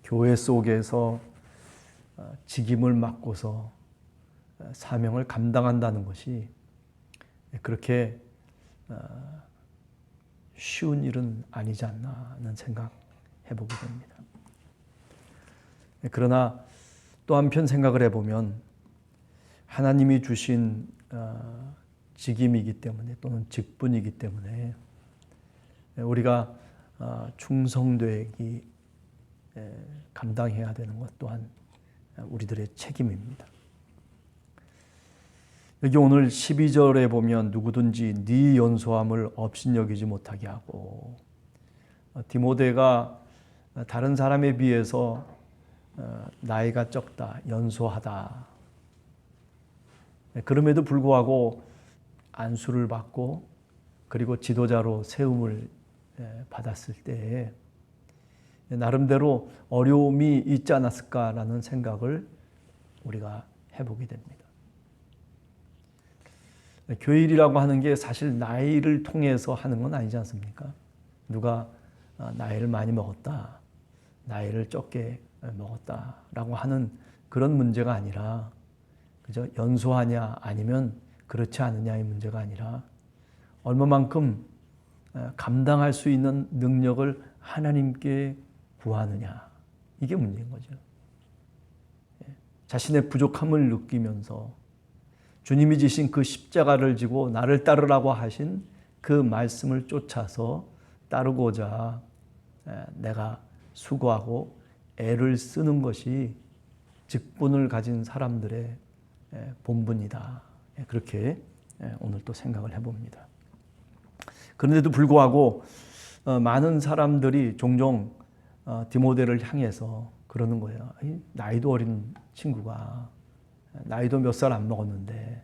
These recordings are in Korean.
교회 속에서 직임을 맡고서 사명을 감당한다는 것이 그렇게 쉬운 일은 아니지 않나 하는 생각 해보게 됩니다. 그러나 또 한편 생각을 해보면 하나님이 주신 직임이기 때문에 또는 직분이기 때문에 우리가 충성되기 감당해야 되는 것 또한 우리들의 책임입니다. 여기 오늘 12절에 보면 누구든지 네 연소함을 업신여기지 못하게 하고, 디모데가 다른 사람에 비해서 나이가 적다, 연소하다. 그럼에도 불구하고 안수를 받고 그리고 지도자로 세움을 받았을 때에 나름대로 어려움이 있지 않았을까라는 생각을 우리가 해보게 됩니다. 교일이라고 하는 게 사실 나이를 통해서 하는 건 아니지 않습니까? 누가 나이를 많이 먹었다, 나이를 적게 먹었다라고 하는 그런 문제가 아니라, 그죠? 연소하냐 아니면 그렇지 않느냐의 문제가 아니라 얼마만큼 감당할 수 있는 능력을 하나님께 구하느냐, 이게 문제인 거죠. 자신의 부족함을 느끼면서 주님이 지신 그 십자가를 지고 나를 따르라고 하신 그 말씀을 쫓아서 따르고자 내가 수고하고 애를 쓰는 것이 직분을 가진 사람들의 본분이다. 그렇게 오늘 또 생각을 해봅니다. 그런데도 불구하고 많은 사람들이 종종 디모데를 향해서 그러는 거예요. 나이도 어린 친구가 나이도 몇 살 안 먹었는데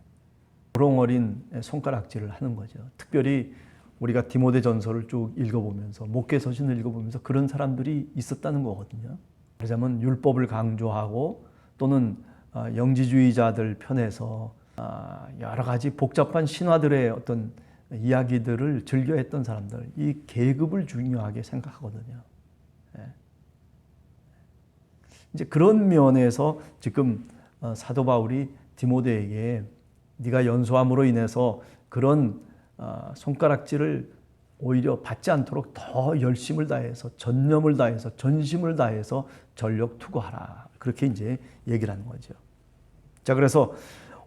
보롱어린 손가락질을 하는 거죠. 특별히 우리가 디모데 전서를 쭉 읽어보면서, 목회서신을 읽어보면서 그런 사람들이 있었다는 거거든요. 그러자면 율법을 강조하고 또는 영지주의자들 편에서 여러 가지 복잡한 신화들의 어떤 이야기들을 즐겨했던 사람들, 이 계급을 중요하게 생각하거든요. 이제 그런 면에서 지금 사도 바울이 디모데에게 네가 연소함으로 인해서 그런 손가락질을 오히려 받지 않도록 더 열심을 다해서, 전념을 다해서, 전심을 다해서 전력 투구하라, 그렇게 이제 얘기를 하는 거죠. 자, 그래서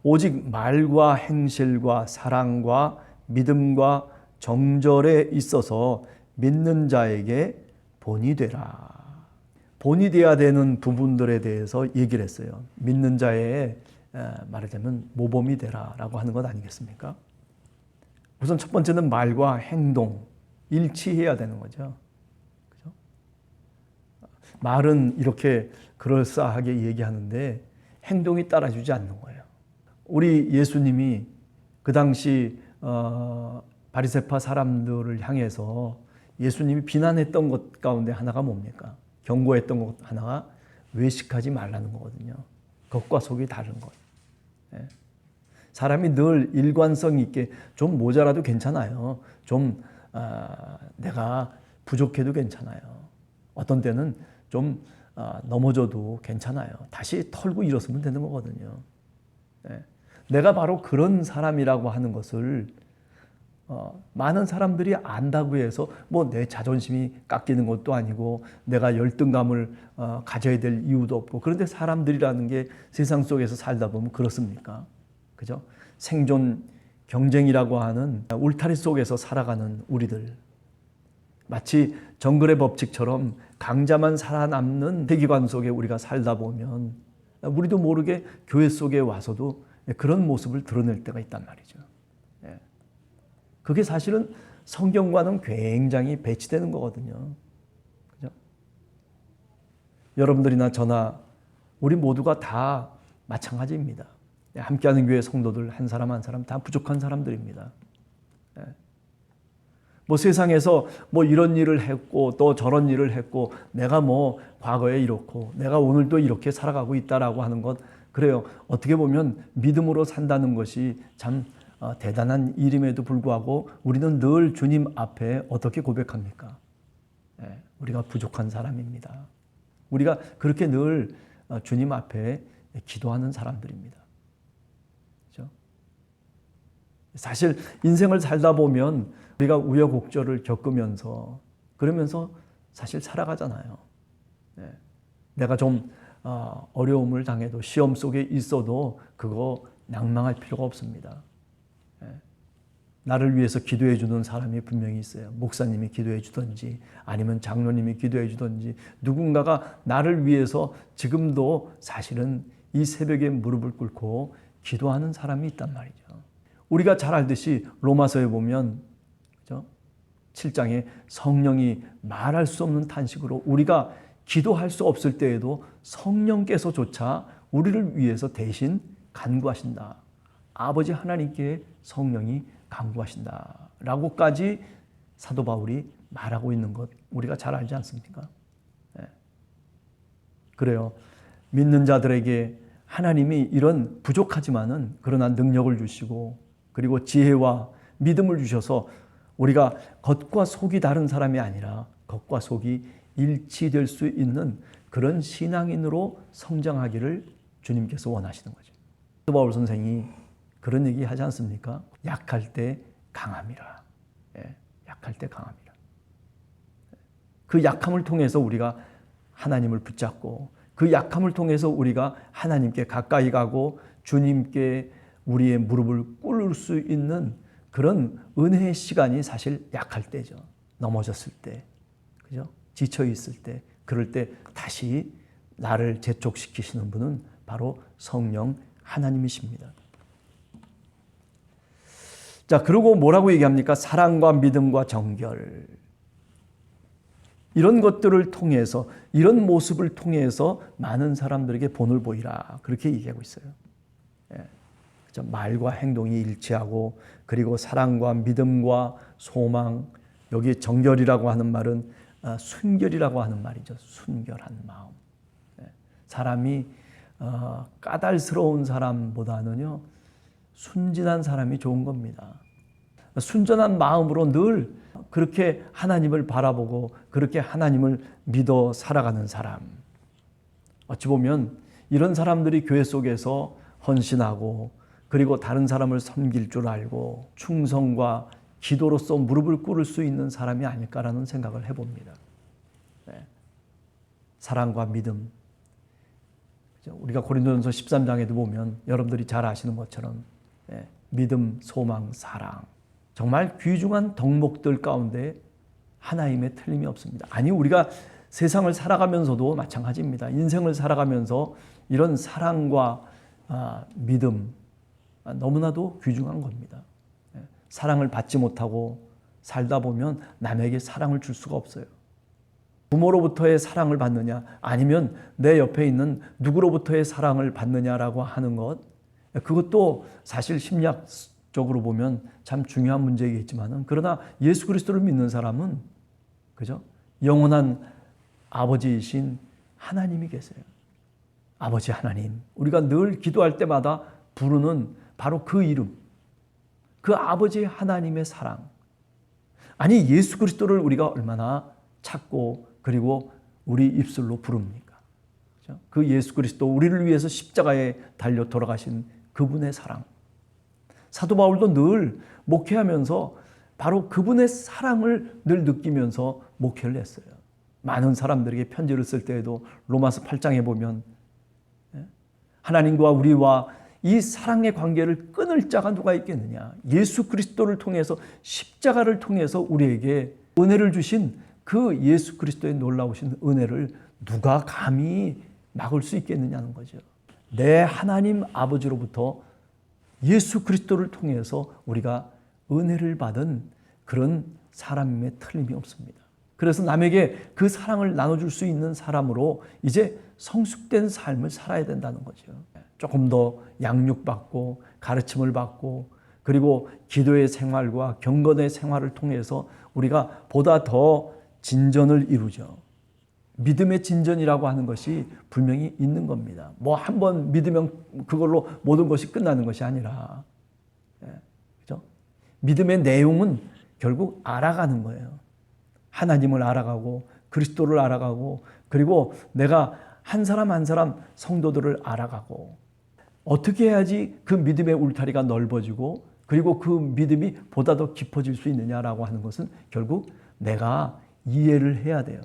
오직 말과 행실과 사랑과 믿음과 정절에 있어서 믿는 자에게 본이 되라. 본이 되어야 되는 부분들에 대해서 얘기를 했어요. 믿는 자의 말하자면 모범이 되라라고 하는 것 아니겠습니까? 우선 첫 번째는 말과 행동, 일치해야 되는 거죠. 그죠? 말은 이렇게 그럴싸하게 얘기하는데 행동이 따라주지 않는 거예요. 우리 예수님이 그 당시 바리새파 사람들을 향해서 예수님이 비난했던 것 가운데 하나가 뭡니까? 경고했던 것 하나가 외식하지 말라는 거거든요. 겉과 속이 다른 것. 사람이 늘 일관성 있게 좀 모자라도 괜찮아요. 좀 내가 부족해도 괜찮아요. 어떤 때는 좀 넘어져도 괜찮아요. 다시 털고 일어서면 되는 거거든요. 내가 바로 그런 사람이라고 하는 것을 많은 사람들이 안다고 해서 뭐 내 자존심이 깎이는 것도 아니고 내가 열등감을 가져야 될 이유도 없고, 그런데 사람들이라는 게 세상 속에서 살다 보면 그렇습니까? 그죠? 생존 경쟁이라고 하는 울타리 속에서 살아가는 우리들, 마치 정글의 법칙처럼 강자만 살아남는 세계관 속에 우리가 살다 보면 우리도 모르게 교회 속에 와서도 그런 모습을 드러낼 때가 있단 말이죠. 그게 사실은 성경과는 굉장히 배치되는 거거든요. 그죠? 여러분들이나 저나 우리 모두가 다 마찬가지입니다. 함께하는 교회 성도들 한 사람 한 사람 다 부족한 사람들입니다. 뭐 세상에서 뭐 이런 일을 했고 또 저런 일을 했고 내가 뭐 과거에 이렇고 내가 오늘도 이렇게 살아가고 있다라고 하는 것, 그래요. 어떻게 보면 믿음으로 산다는 것이 참 대단한 일임에도 불구하고 우리는 늘 주님 앞에 어떻게 고백합니까? 우리가 부족한 사람입니다. 우리가 그렇게 늘 주님 앞에 기도하는 사람들입니다. 그렇죠? 사실 인생을 살다 보면 우리가 우여곡절을 겪으면서 그러면서 사실 살아가잖아요. 내가 좀 어려움을 당해도 시험 속에 있어도 그거 낭망할 필요가 없습니다. 나를 위해서 기도해 주는 사람이 분명히 있어요. 목사님이 기도해 주든지 아니면 장로님이 기도해 주든지 누군가가 나를 위해서 지금도 사실은 이 새벽에 무릎을 꿇고 기도하는 사람이 있단 말이죠. 우리가 잘 알듯이 로마서에 보면 7장에 성령이 말할 수 없는 탄식으로 우리가 기도할 수 없을 때에도 성령께서조차 우리를 위해서 대신 간구하신다. 아버지 하나님께 성령이 간구하신다 라고까지 사도 바울이 말하고 있는 것 우리가 잘 알지 않습니까? 그래요. 믿는 자들에게 하나님이 이런 부족하지만은 그러나 능력을 주시고 그리고 지혜와 믿음을 주셔서 우리가 겉과 속이 다른 사람이 아니라 겉과 속이 일치될 수 있는 그런 신앙인으로 성장하기를 주님께서 원하시는 거죠. 사도 바울 선생이 그런 얘기 하지 않습니까? 약할 때 강함이라. 약할 때 강함이라. 그 약함을 통해서 우리가 하나님을 붙잡고 그 약함을 통해서 우리가 하나님께 가까이 가고 주님께 우리의 무릎을 꿇을 수 있는 그런 은혜의 시간이 사실 약할 때죠. 넘어졌을 때, 그죠? 지쳐 있을 때, 그럴 때 다시 나를 재촉시키시는 분은 바로 성령 하나님이십니다. 자, 그리고 뭐라고 얘기합니까? 사랑과 믿음과 정결. 이런 것들을 통해서, 이런 모습을 통해서 많은 사람들에게 본을 보이라. 그렇게 얘기하고 있어요. 말과 행동이 일치하고, 그리고 사랑과 믿음과 소망, 여기 정결이라고 하는 말은 순결이라고 하는 말이죠. 순결한 마음. 사람이 까달스러운 사람보다는요, 순진한 사람이 좋은 겁니다. 순전한 마음으로 늘 그렇게 하나님을 바라보고 그렇게 하나님을 믿어 살아가는 사람. 어찌 보면 이런 사람들이 교회 속에서 헌신하고 그리고 다른 사람을 섬길 줄 알고 충성과 기도로서 무릎을 꿇을 수 있는 사람이 아닐까라는 생각을 해봅니다. 사랑과 믿음. 우리가 고린도전서 13장에도 보면 여러분들이 잘 아시는 것처럼 믿음, 소망, 사랑. 정말 귀중한 덕목들 가운데 하나임에 틀림이 없습니다. 아니, 우리가 세상을 살아가면서도 마찬가지입니다. 인생을 살아가면서 이런 사랑과 믿음 너무나도 귀중한 겁니다. 사랑을 받지 못하고 살다 보면 남에게 사랑을 줄 수가 없어요. 부모로부터의 사랑을 받느냐 아니면 내 옆에 있는 누구로부터의 사랑을 받느냐라고 하는 것, 그것도 사실 심리학적으로 보면 참 중요한 문제이겠지만은, 그러나 예수 그리스도를 믿는 사람은 그죠? 영원한 아버지이신 하나님이 계세요. 아버지 하나님, 우리가 늘 기도할 때마다 부르는 바로 그 이름, 그 아버지 하나님의 사랑. 아니, 예수 그리스도를 우리가 얼마나 찾고 그리고 우리 입술로 부릅니까? 그렇죠? 그 예수 그리스도, 우리를 위해서 십자가에 달려 돌아가신 그분의 사랑. 사도 바울도 늘 목회하면서 바로 그분의 사랑을 늘 느끼면서 목회를 했어요. 많은 사람들에게 편지를 쓸 때에도 로마서 8장에 보면 하나님과 우리와 이 사랑의 관계를 끊을 자가 누가 있겠느냐. 예수 그리스도를 통해서, 십자가를 통해서 우리에게 은혜를 주신 그 예수 그리스도의 놀라우신 은혜를 누가 감히 막을 수 있겠느냐는 거죠. 내 하나님 아버지로부터 예수 그리스도를 통해서 우리가 은혜를 받은 그런 사람임에 틀림이 없습니다. 그래서 남에게 그 사랑을 나눠줄 수 있는 사람으로 이제 성숙된 삶을 살아야 된다는 거죠. 조금 더 양육받고 가르침을 받고 그리고 기도의 생활과 경건의 생활을 통해서 우리가 보다 더 진전을 이루죠. 믿음의 진전이라고 하는 것이 분명히 있는 겁니다. 뭐 한 번 믿으면 그걸로 모든 것이 끝나는 것이 아니라, 그죠? 믿음의 내용은 결국 알아가는 거예요. 하나님을 알아가고 그리스도를 알아가고 그리고 내가 한 사람 한 사람 성도들을 알아가고 어떻게 해야지 그 믿음의 울타리가 넓어지고 그리고 그 믿음이 보다 더 깊어질 수 있느냐라고 하는 것은 결국 내가 이해를 해야 돼요.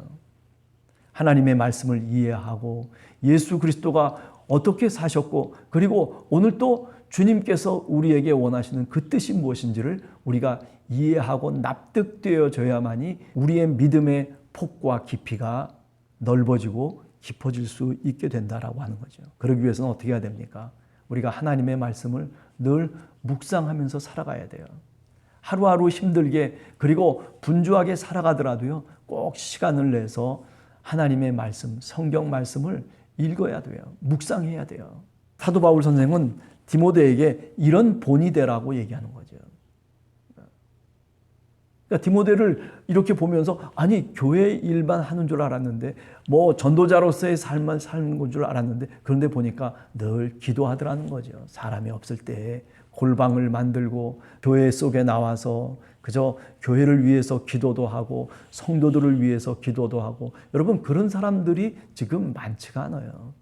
하나님의 말씀을 이해하고 예수 그리스도가 어떻게 사셨고 그리고 오늘 또 주님께서 우리에게 원하시는 그 뜻이 무엇인지를 우리가 이해하고 납득되어져야만이 우리의 믿음의 폭과 깊이가 넓어지고 깊어질 수 있게 된다라고 하는 거죠. 그러기 위해서는 어떻게 해야 됩니까? 우리가 하나님의 말씀을 늘 묵상하면서 살아가야 돼요. 하루하루 힘들게 그리고 분주하게 살아가더라도요. 꼭 시간을 내서 하나님의 말씀, 성경 말씀을 읽어야 돼요. 묵상해야 돼요. 사도 바울 선생은 디모데에게 이런 본이 되라고 얘기하는 거죠. 그러니까 디모데를 이렇게 보면서 아니 교회 일만 하는 줄 알았는데 뭐 전도자로서의 삶만 사는 건 줄 알았는데 그런데 보니까 늘 기도하더라는 거죠. 사람이 없을 때 골방을 만들고 교회 속에 나와서 그저 교회를 위해서 기도도 하고 성도들을 위해서 기도도 하고 여러분 그런 사람들이 지금 많지가 않아요.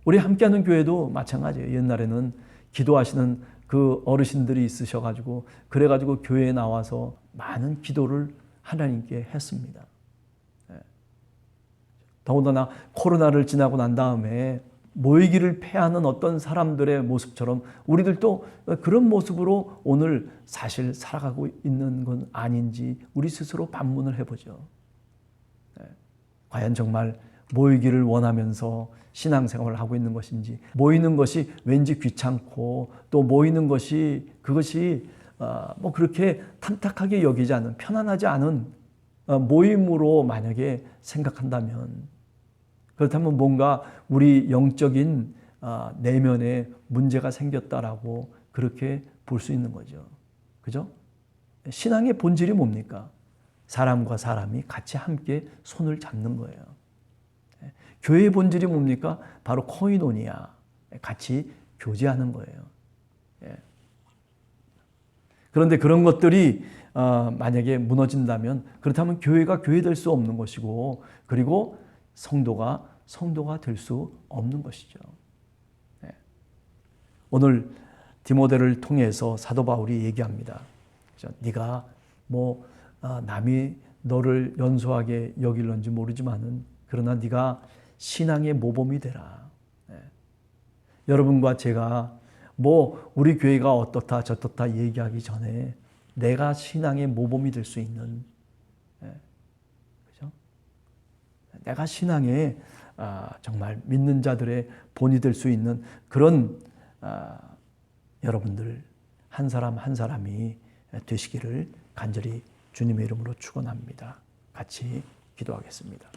우리 함께하는 교회도 마찬가지예요. 옛날에는 기도하시는 그 어르신들이 있으셔가지고 그래가지고 교회에 나와서 많은 기도를 하나님께 했습니다. 더군다나 코로나를 지나고 난 다음에 모이기를 패하는 어떤 사람들의 모습처럼 우리들도 그런 모습으로 오늘 사실 살아가고 있는 건 아닌지 우리 스스로 반문을 해보죠. 과연 정말 모이기를 원하면서 신앙생활을 하고 있는 것인지 모이는 것이 왠지 귀찮고 또 모이는 것이 그것이 뭐 그렇게 탐탁하게 여기지 않은 편안하지 않은 모임으로 만약에 생각한다면 그렇다면 뭔가 우리 영적인 내면에 문제가 생겼다라고 그렇게 볼 수 있는 거죠. 그죠? 신앙의 본질이 뭡니까? 사람과 사람이 같이 함께 손을 잡는 거예요. 교회의 본질이 뭡니까? 바로 코이노니아, 같이 교제하는 거예요. 그런데 그런 것들이 만약에 무너진다면 그렇다면 교회가 교회될 수 없는 것이고 그리고 성도가 될 수 없는 것이죠. 오늘 디모데를 통해서 사도 바울이 얘기합니다. 네가 뭐 남이 너를 연소하게 여길런지 모르지만은 그러나 네가 신앙의 모범이 되라. 여러분과 제가 뭐 우리 교회가 어떻다 저떻다 얘기하기 전에 내가 신앙의 모범이 될 수 있는 그죠? 내가 신앙의 정말 믿는 자들의 본이 될 수 있는 그런 여러분들 한 사람 한 사람이 되시기를 간절히 주님의 이름으로 축원합니다. 같이 기도하겠습니다.